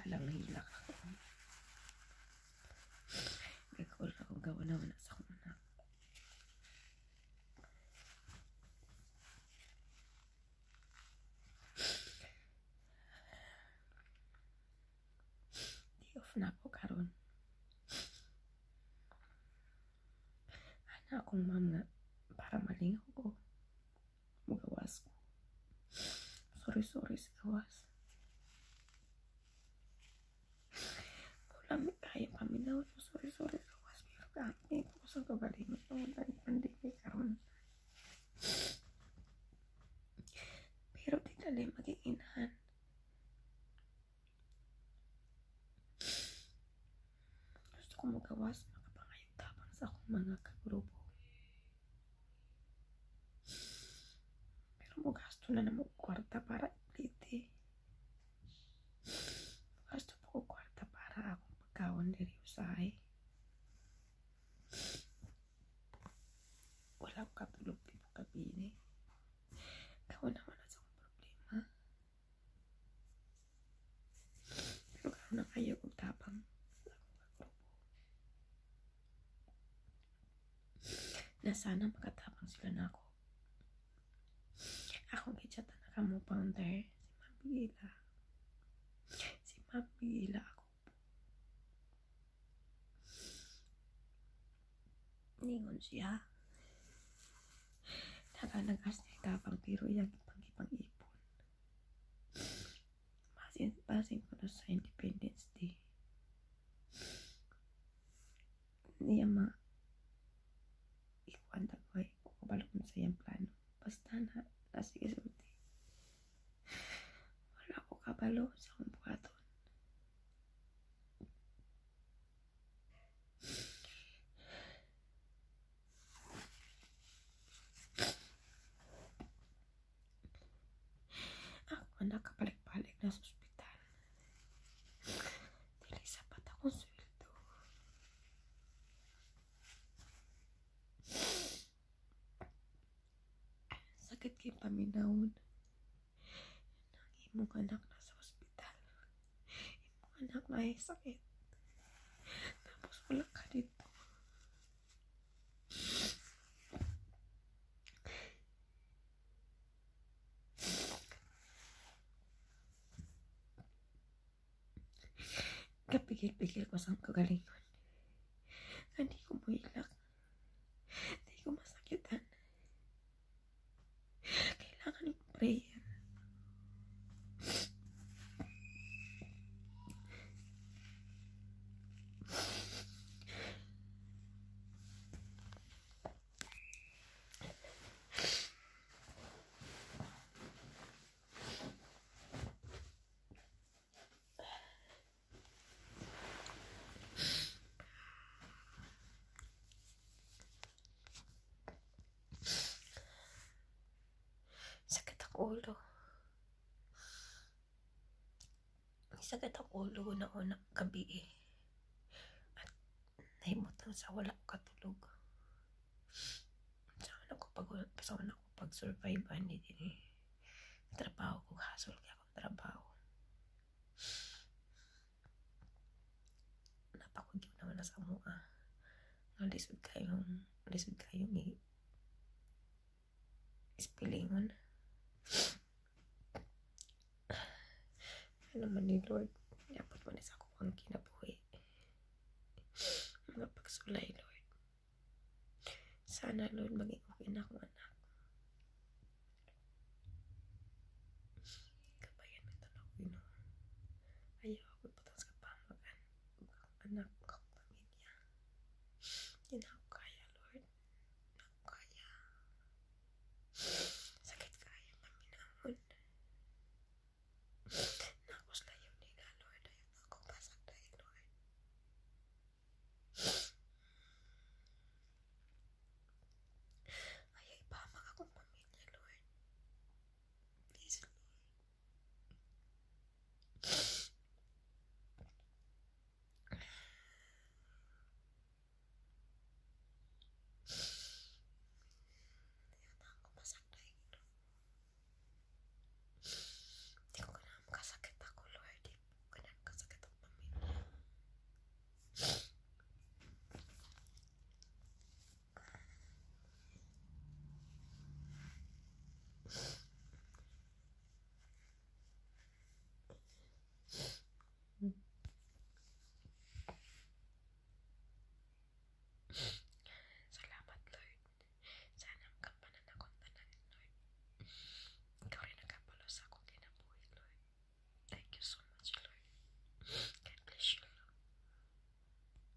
halang nahilak ako. Gagawin ako gawa naman sa akong anak. Di off na ako karon. Ana akong ma'am nga para malingaw ko. Magawas ko. Sorry sa gawas. Wala may kaya paminaw. Sorry sa gawas. Pero kami ko sa kabalimot. Wala yung pandemik karon. Pero di dali maging inahan. Gusto ko magawas. Makapangayong tapang sa akong mga kagrupo. Pero magasto na naman kwarta para iplite. Magasto po ko kwarta para akong pagkawan diri usahay. Wala ko katulog di po kabine. Kawan naman na sa akong problema. Pero karon na kayo kong tapang sa akong kagrupo. Na sana makatapang sila na ako. Akong gitsata na kamo founder. Si Ma'am Bigila ako po. Ningon siya. Naganagas niya tapang pero yung ipang ipon. Basin ko na sa Independence Day. Niya ikuan tagoy. Kukabalok na sa iyang plano. Basta na sige sulti. Wala ko kabalo sa akong buhaton. Ako nakabalik-balik na sa ospital. Dili sapat akong sweldo. Sakit kay paminawon. Imong anak na sa ospital. Imong anak na ay sakit. Tapos wala ka dito. Kapigil-pigil ko sa kagalingon. Hindi ko muilak. Hindi ko masakitan. Kailangan yung prayer. Sakit ang ulo. Sakit ang ulo na unang gabi eh. At nahimutang sa wala ko katulog. Saan ako pag-survive ani din eh. Trabaho ko, hasol kaya akong trabaho. Napakugyo naman na sa mua. Lisod kayong ispilingon. Ano man ni Lord, dapat man isa ko ang kinabuhi. Mga pagsulay, Lord. Sana, Lord, maging okay na akong anak.